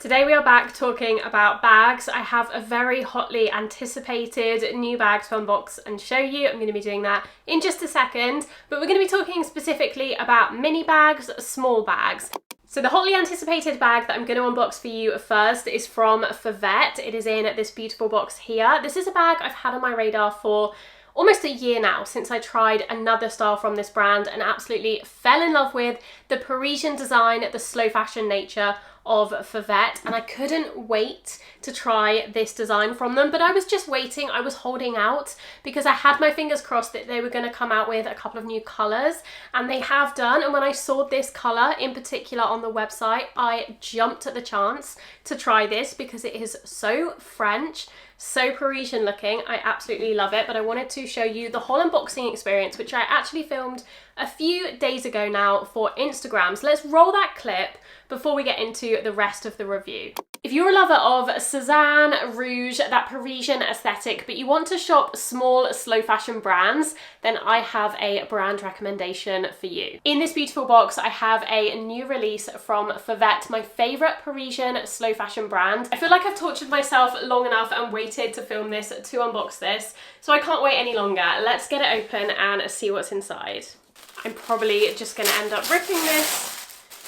Today we are back talking about bags. I have a very hotly anticipated new bag to unbox and show you. I'm going to be doing that in just a second, but we're going to be talking specifically about mini bags, small bags. So the hotly anticipated bag that I'm going to unbox for you first is from Tote. It is in this beautiful box here. This is a bag I've had on my radar for almost a year now, since I tried another style from this brand and absolutely fell in love with the Parisian design, the slow fashion nature of Tote, and I couldn't wait to try this design from them. But I was just waiting, I was holding out because I had my fingers crossed that they were going to come out with a couple of new colours, and they have done. And when I saw this colour in particular on the website, I jumped at the chance to try this because it is so French, so Parisian looking. I absolutely love it, but I wanted to show you the whole unboxing experience, which I actually filmed a few days ago now for Instagram. So let's roll that clip before we get into the rest of the review. If you're a lover of Cézanne, Rouge, that Parisian aesthetic, but you want to shop small, slow fashion brands, then I have a brand recommendation for you. In this beautiful box, I have a new release from Tote, my favorite Parisian slow fashion brand. I feel like I've tortured myself long enough and waited to film this, to unbox this, so I can't wait any longer. Let's get it open and see what's inside. I'm probably just gonna end up ripping this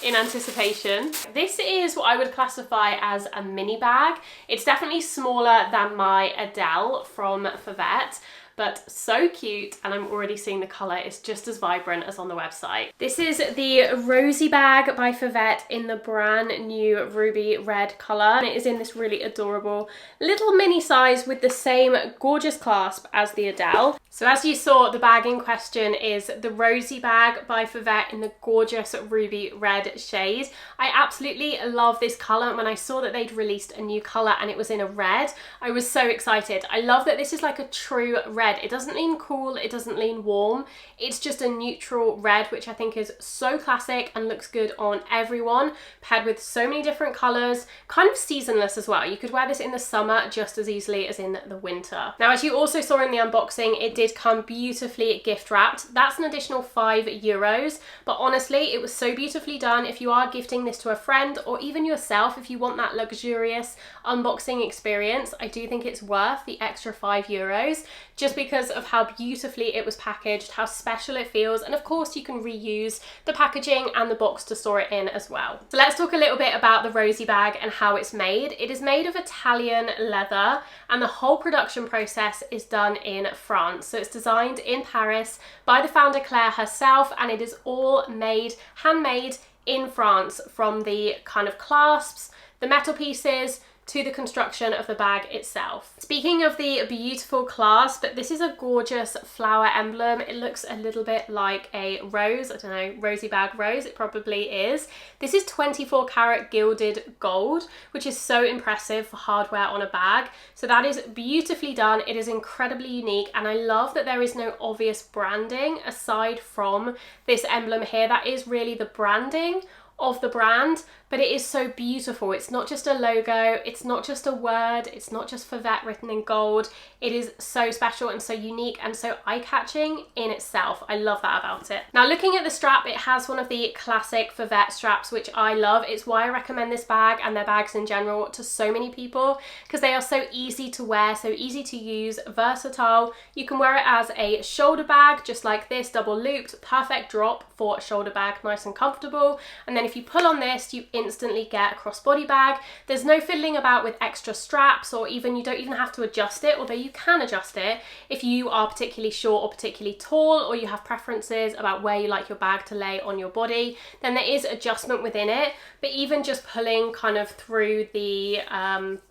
in anticipation. This is what I would classify as a mini bag. It's definitely smaller than my Adele from Tote, but so cute, and I'm already seeing the colour is just as vibrant as on the website. This is the Rosy bag by Tote in the brand new ruby red colour, and it is in this really adorable little mini size with the same gorgeous clasp as the Adele. So as you saw, the bag in question is the Rosy bag by Tote in the gorgeous ruby red shade. I absolutely love this colour. When I saw that they'd released a new colour and it was in a red, I was so excited. I love that this is like a true red. It doesn't lean cool, it doesn't lean warm. It's just a neutral red, which I think is so classic and looks good on everyone, paired with so many different colours, kind of seasonless as well. You could wear this in the summer just as easily as in the winter. Now, as you also saw in the unboxing, it did come beautifully gift wrapped. That's an additional €5, but honestly, it was so beautifully done. If you are gifting this to a friend or even yourself, if you want that luxurious unboxing experience, I do think it's worth the extra €5 just because of how beautifully it was packaged, how special it feels, and of course you can reuse the packaging and the box to store it in as well. So let's talk a little bit about the Rosy bag and how it's made. It is made of Italian leather, and the whole production process is done in France. So it's designed in Paris by the founder Claire herself, and it is all made, handmade in France, from the kind of clasps, the metal pieces, to the construction of the bag itself. Speaking of the beautiful clasp, this is a gorgeous flower emblem. It looks a little bit like a rose. I don't know, Rosy bag rose, it probably is. This is 24 karat gilded gold, which is so impressive for hardware on a bag. So that is beautifully done. It is incredibly unique, and I love that there is no obvious branding aside from this emblem here. That is really the branding of the brand, but it is so beautiful. It's not just a logo, it's not just a word, it's not just Tote written in gold. It is so special and so unique and so eye-catching in itself. I love that about it. Now, looking at the strap, it has one of the classic Tote straps, which I love. It's why I recommend this bag and their bags in general to so many people, because they are so easy to wear, so easy to use, versatile. You can wear it as a shoulder bag, just like this, double looped, perfect drop for a shoulder bag, nice and comfortable. And then if you pull on this, you instantly get a crossbody bag. There's no fiddling about with extra straps, or even you don't even have to adjust it, although you can adjust it if you are particularly short or particularly tall, or you have preferences about where you like your bag to lay on your body, then there is adjustment within it. But even just pulling kind of through the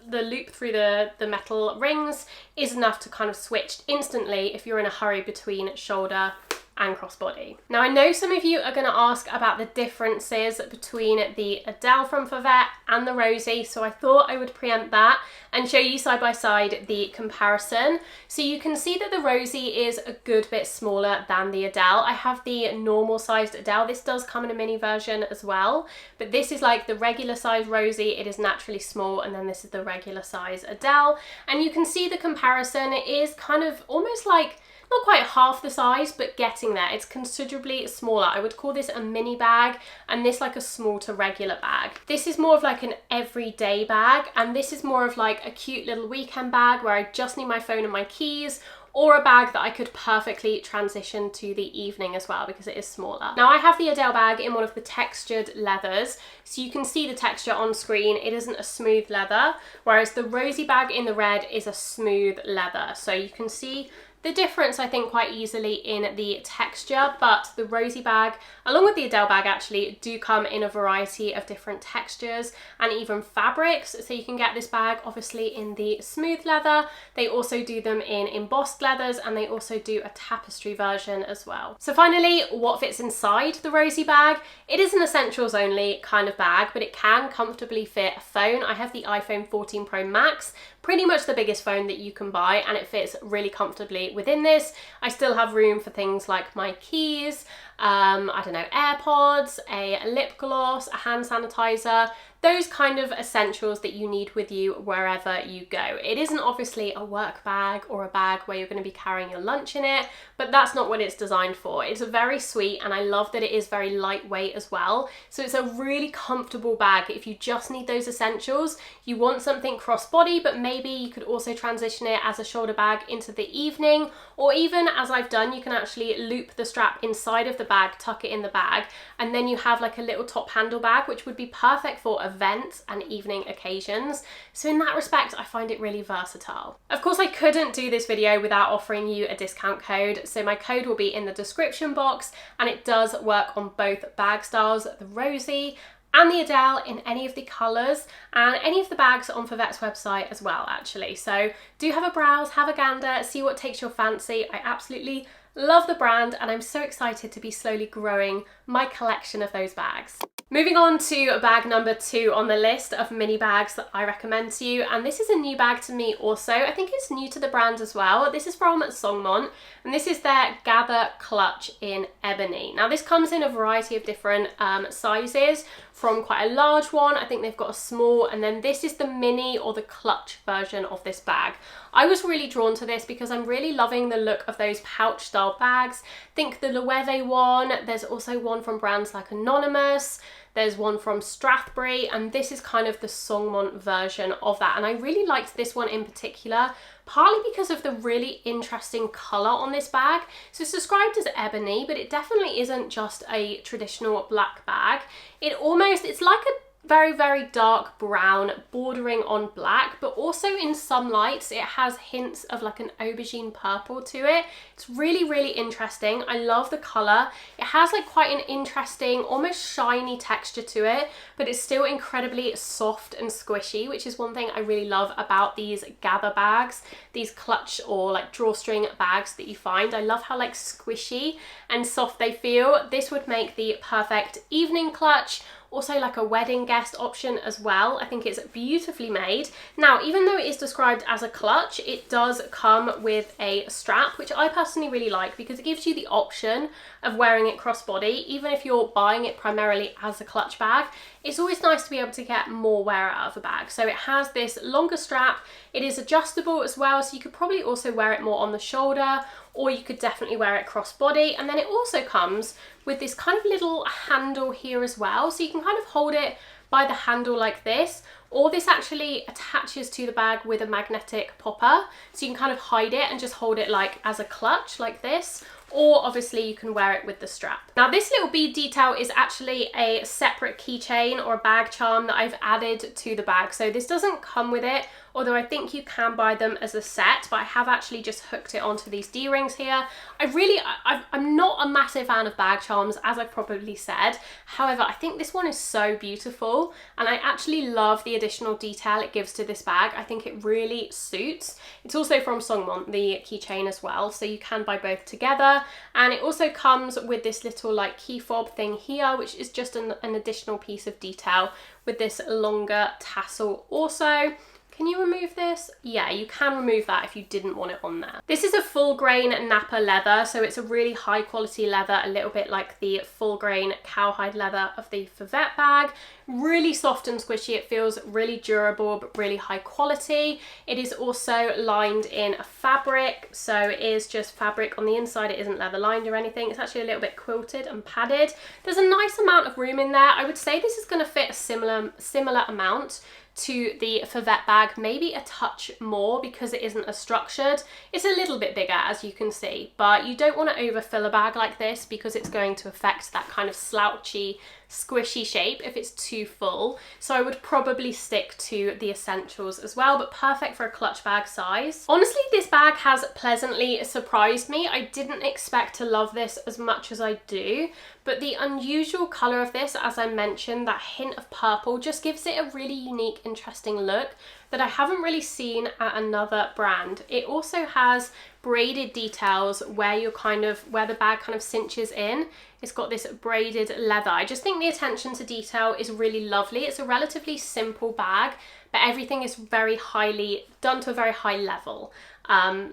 loop through the metal rings is enough to kind of switch instantly if you're in a hurry between shoulder and crossbody. Now, I know some of you are going to ask about the differences between the Adele from Tote and the Rosy, so I thought I would preempt that and show you side by side the comparison. So you can see that the Rosy is a good bit smaller than the Adele. I have the normal sized Adele. This does come in a mini version as well, but this is like the regular size Rosy. It is naturally small, and then this is the regular size Adele, and you can see the comparison. It is kind of almost like not quite half the size, but getting there. It's considerably smaller. I would call this a mini bag, and this like a small to regular bag. This is more of like an everyday bag, and this is more of like a cute little weekend bag where I just need my phone and my keys, or a bag that I could perfectly transition to the evening as well because it is smaller. Now I have the Adele bag in one of the textured leathers, so you can see the texture on screen. It isn't a smooth leather, whereas the Rosie bag in the red is a smooth leather. So you can see the difference, I think, quite easily in the texture, but the Rosie bag, along with the Adele bag actually, do come in a variety of different textures and even fabrics. So you can get this bag obviously in the smooth leather. They also do them in embossed leathers, and they also do a tapestry version as well. So finally, what fits inside the Rosie bag? It is an essentials only kind of bag, but it can comfortably fit a phone. I have the iPhone 14 Pro Max, pretty much the biggest phone that you can buy, and it fits really comfortably within this. I still have room for things like my keys, I don't know, AirPods, a lip gloss, a hand sanitizer, those kind of essentials that you need with you wherever you go. It isn't obviously a work bag or a bag where you're going to be carrying your lunch in it, but that's not what it's designed for. It's very sweet, and I love that it is very lightweight as well. So it's a really comfortable bag if you just need those essentials. You want something crossbody, but maybe you could also transition it as a shoulder bag into the evening, or even as I've done, you can actually loop the strap inside of the bag, tuck it in the bag, and then you have like a little top handle bag, which would be perfect for events and evening occasions. So in that respect, I find it really versatile. Of course, I couldn't do this video without offering you a discount code. So my code will be in the description box, and it does work on both bag styles, the Rosie and the Adele, in any of the colours, and any of the bags on Favette's website as well, actually. So do have a browse, have a gander, see what takes your fancy. I absolutely love the brand, and I'm so excited to be slowly growing my collection of those bags. Moving on to bag number 2 on the list of mini bags that I recommend to you, and this is a new bag to me also. I think it's new to the brand as well. This is from Songmont, and this is their Gather Clutch in ebony. Now this comes in a variety of different sizes, from quite a large one, I think they've got a small, and then this is the mini or the clutch version of this bag. I was really drawn to this because I'm really loving the look of those pouch style bags. Think the Loewe one, there's also one from brands like Anonymous, there's one from Strathbury, and this is kind of the Songmont version of that. And I really liked this one in particular, partly because of the really interesting colour on this bag. So it's described as ebony, but it definitely isn't just a traditional black bag. It's like a very, very dark brown bordering on black, but also in some lights it has hints of like an aubergine purple to it. It's really, really interesting. I love the colour. It has like quite an interesting, almost shiny texture to it, but it's still incredibly soft and squishy, which is one thing I really love about these Gather bags, these clutch or like drawstring bags that you find. I love how like squishy and soft they feel. This would make the perfect evening clutch, also like a wedding guest option as well. I think it's beautifully made. Now, even though it is described as a clutch, it does come with a strap, which I personally really like because it gives you the option of wearing it crossbody. Even if you're buying it primarily as a clutch bag, it's always nice to be able to get more wear out of a bag. So it has this longer strap. It is adjustable as well, so you could probably also wear it more on the shoulder, or you could definitely wear it crossbody. And then it also comes with this kind of little handle here as well, so you can kind of hold it by the handle like this, or this actually attaches to the bag with a magnetic popper, so you can kind of hide it and just hold it like as a clutch like this, or obviously you can wear it with the strap. Now this little bead detail is actually a separate keychain or a bag charm that I've added to the bag, so this doesn't come with it, although I think you can buy them as a set, but I have actually just hooked it onto these D-rings here. I'm not a massive fan of bag charms, as I've probably said. However, I think this one is so beautiful, and I actually love the additional detail it gives to this bag. I think it really suits. It's also from Songmont, the keychain as well, so you can buy both together. And it also comes with this little like key fob thing here, which is just an additional piece of detail with this longer tassel also. Can you remove this? Yeah, you can remove that if you didn't want it on there. This is a full grain Napa leather, so it's a really high quality leather, a little bit like the full grain cowhide leather of the Favette bag. Really soft and squishy. It feels really durable, but really high quality. It is also lined in a fabric, so it is just fabric on the inside. It isn't leather lined or anything. It's actually a little bit quilted and padded. There's a nice amount of room in there. I would say this is going to fit a similar amount to the Favette bag, maybe a touch more because it isn't as structured. It's a little bit bigger, as you can see, but you don't want to overfill a bag like this because it's going to affect that kind of slouchy, squishy shape if it's too full. So I would probably stick to the essentials as well, but perfect for a clutch bag size. Honestly, this bag has pleasantly surprised me. I didn't expect to love this as much as I do, but the unusual colour of this, as I mentioned, that hint of purple, just gives it a really unique, interesting look that I haven't really seen at another brand. It also has braided details where where the bag kind of cinches in. It's got this braided leather. I just think the attention to detail is really lovely. It's a relatively simple bag, but everything is done to a very high level.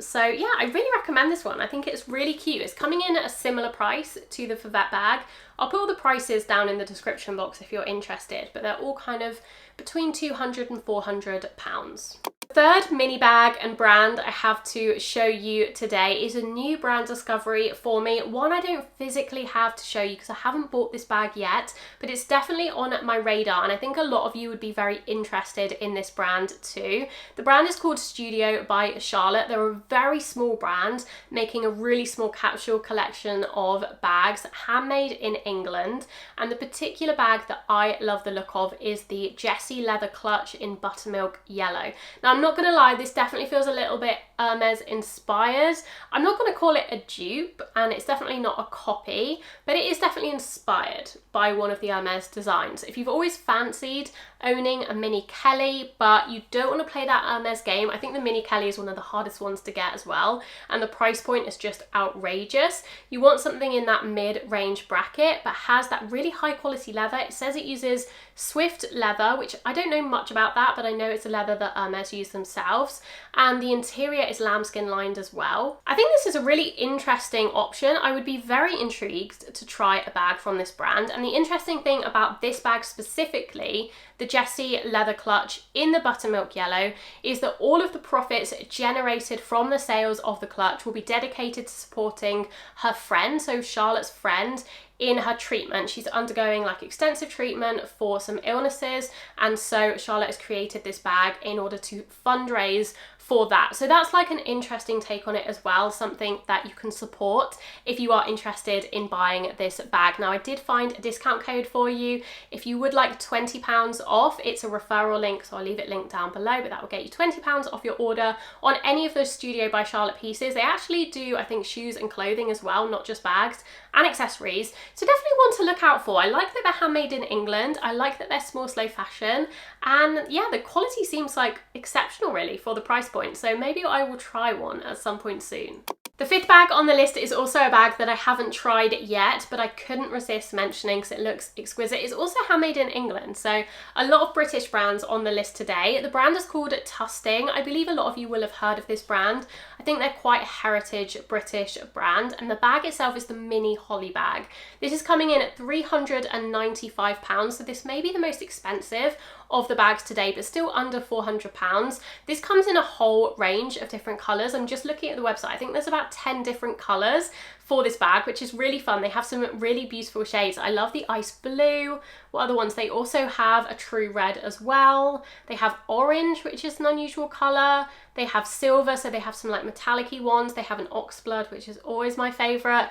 So yeah, I really recommend this one. I think it's really cute. It's coming in at a similar price to the Favette bag. I'll put all the prices down in the description box if you're interested, but they're all kind of between £200 and £400. Third mini bag and brand I have to show you today is a new brand discovery for me. One I don't physically have to show you because I haven't bought this bag yet, but it's definitely on my radar, and I think a lot of you would be very interested in this brand too. The brand is called Studio by Charlotte. They're a very small brand making a really small capsule collection of bags handmade in England, and the particular bag that I love the look of is the Jessie leather clutch in buttermilk yellow. Now, I'm not gonna lie, this definitely feels a little bit Hermes inspired. I'm not gonna call it a dupe, and it's definitely not a copy, but it is definitely inspired by one of the Hermes designs. If you've always fancied owning a mini Kelly, but you don't want to play that Hermes game, I think the mini Kelly is one of the hardest ones to get as well, and the price point is just outrageous. You want something in that mid-range bracket, but has that really high quality leather. It says it uses Swift leather, which I don't know much about that, but I know it's a leather that Hermes use themselves, and the interior is lambskin lined as well. I think this is a really interesting option. I would be very intrigued to try a bag from this brand, and the interesting thing about this bag specifically, the Jessie leather clutch in the buttermilk yellow, is that all of the profits generated from the sales of the clutch will be dedicated to supporting her friend, so Charlotte's friend, in her treatment. She's undergoing like extensive treatment for some illnesses, and so Charlotte has created this bag in order to fundraise for that. So that's like an interesting take on it as well, something that you can support if you are interested in buying this bag. Now, I did find a discount code for you. If you would like £20 off, it's a referral link, so I'll leave it linked down below, but that will get you £20 off your order on any of those Studio by Charlotte pieces. They actually do, I think, shoes and clothing as well, not just bags, and accessories. So definitely one to look out for. I like that they're handmade in England. I like that they're small, slow fashion. And yeah, the quality seems like exceptional really for the price point. So maybe I will try one at some point soon. The fifth bag on the list is also a bag that I haven't tried yet, but I couldn't resist mentioning because it looks exquisite. It's also handmade in England, so a lot of British brands on the list today. The brand is called Tusting. I believe a lot of you will have heard of this brand. I think they're quite a heritage British brand, and the bag itself is the mini Holly bag. This is coming in at £395, so this may be the most expensive of the bags today, but still under £400. This comes in a whole range of different colours. I'm just looking at the website. I think there's about 10 different colours for this bag, which is really fun. They have some really beautiful shades. I love the ice blue. What other ones? They also have a true red as well. They have orange, which is an unusual colour. They have silver, so they have some like metallic-y ones. They have an oxblood, which is always my favourite.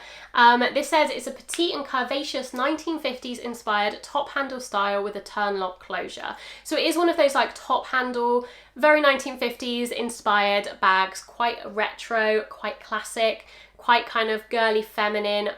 This says it's a petite and curvaceous 1950s inspired top handle style with a turn lock closure. So it is one of those like top handle, very 1950s inspired bags, quite retro, quite classic. quite kind of girly, feminine,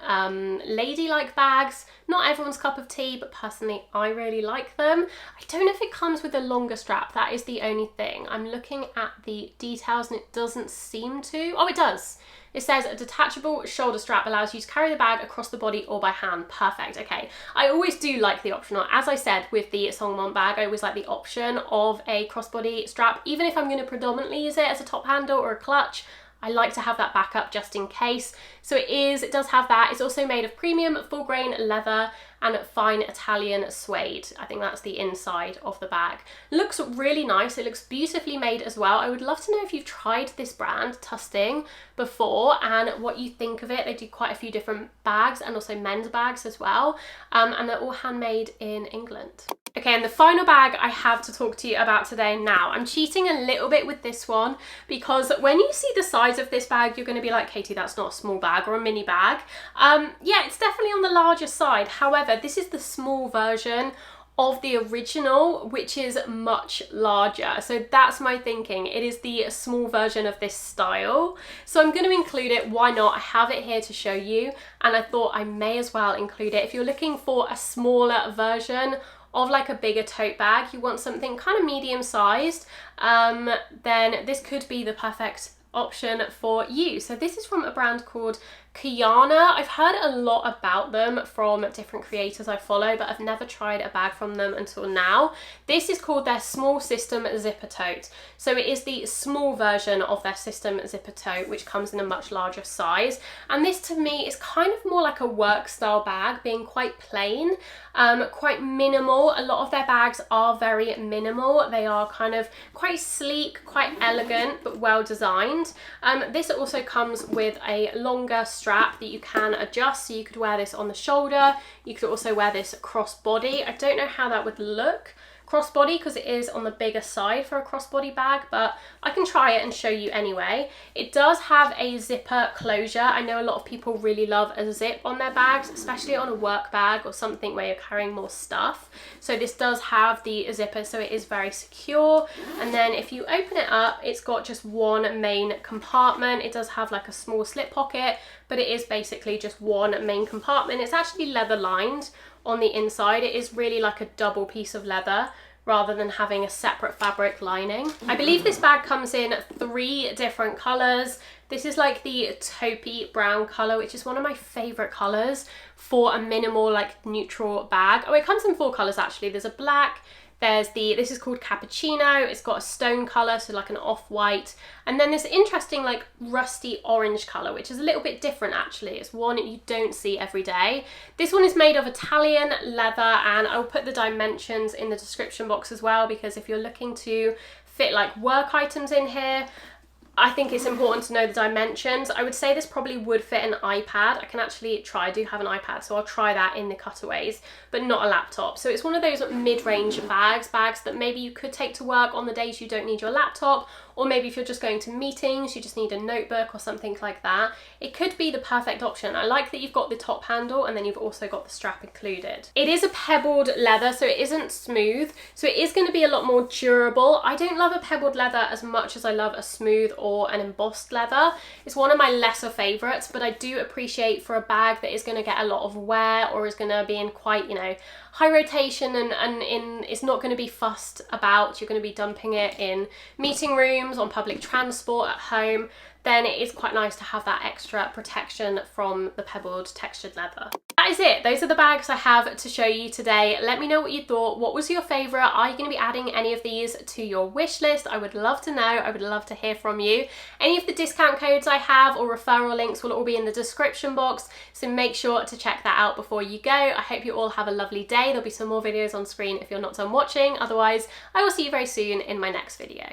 ladylike bags. Not everyone's cup of tea, but personally I really like them. I don't know if it comes with a longer strap, that is the only thing. I'm looking at the details and it doesn't seem to. Oh, it does. It says a detachable shoulder strap allows you to carry the bag across the body or by hand. Perfect, okay. I always do like the optional. As I said with the Songmont bag, I always like the option of a crossbody strap. Even if I'm going to predominantly use it as a top handle or a clutch, I like to have that backup just in case. So it does have that. It's also made of premium full grain leather and fine Italian suede. I think that's the inside of the bag. Looks really nice. It looks beautifully made as well. I would love to know if you've tried this brand, Tusting, before and what you think of it. They do quite a few different bags and also men's bags as well. And they're all handmade in England. Okay, and the final bag I have to talk to you about today now. I'm cheating a little bit with this one because when you see the size of this bag, you're going to be like, Katie, that's not a small bag or a mini bag. Yeah, it's definitely on the larger side. However, this is the small version of the original, which is much larger. So that's my thinking. It is the small version of this style. So I'm going to include it. Why not? I have it here to show you. And I thought I may as well include it. If you're looking for a smaller version of like a bigger tote bag, you want something kind of medium sized, then this could be the perfect option for you. So this is from a brand called Cuyana. I've heard a lot about them from different creators I follow, but I've never tried a bag from them until now. This is called their Small System Zipper Tote. So it is the small version of their System Zipper Tote, which comes in a much larger size. And this to me is kind of more like a work style bag, being quite plain, quite minimal. A lot of their bags are very minimal. They are kind of quite sleek, quite elegant, but well designed. This also comes with a longer strap that you can adjust, so you could wear this on the shoulder. You could also wear this cross body. I don't know how that would look crossbody because it is on the bigger side for a crossbody bag, but I can try it and show you anyway. It does have a zipper closure. I know a lot of people really love a zip on their bags, especially on a work bag or something where you're carrying more stuff. So this does have the zipper, so it is very secure. And then if you open it up, it's got just one main compartment. It does have like a small slip pocket, but it is basically just one main compartment. It's actually leather lined on the inside. It is really like a double piece of leather rather than having a separate fabric lining. I believe this bag comes in 3 different colours. This is like the taupey brown colour, which is one of my favourite colours for a minimal like neutral bag. Oh, it comes in 4 colours actually. There's a black, this is called cappuccino, it's got a stone colour, so like an off-white, and then this interesting like rusty orange colour, which is a little bit different actually. It's one you don't see every day. This one is made of Italian leather, and I'll put the dimensions in the description box as well, because if you're looking to fit like work items in here, I think it's important to know the dimensions. I would say this probably would fit an iPad. I can actually try, I do have an iPad, so I'll try that in the cutaways, but not a laptop. So it's one of those mid-range bags that maybe you could take to work on the days you don't need your laptop, or maybe if you're just going to meetings, you just need a notebook or something like that. It could be the perfect option. I like that you've got the top handle and then you've also got the strap included. It is a pebbled leather, so it isn't smooth, so it is going to be a lot more durable. I don't love a pebbled leather as much as I love a smooth or an embossed leather. It's one of my lesser favorites, but I do appreciate for a bag that is going to get a lot of wear or is going to be in quite, you know, high rotation and it's not going to be fussed about. You're going to be dumping it in meeting rooms, on public transport, at home, then it is quite nice to have that extra protection from the pebbled textured leather. That is it. Those are the bags I have to show you today. Let me know what you thought. What was your favourite? Are you going to be adding any of these to your wish list? I would love to know. I would love to hear from you. Any of the discount codes I have or referral links will all be in the description box, so make sure to check that out before you go. I hope you all have a lovely day. There'll be some more videos on screen if you're not done watching. Otherwise, I will see you very soon in my next video.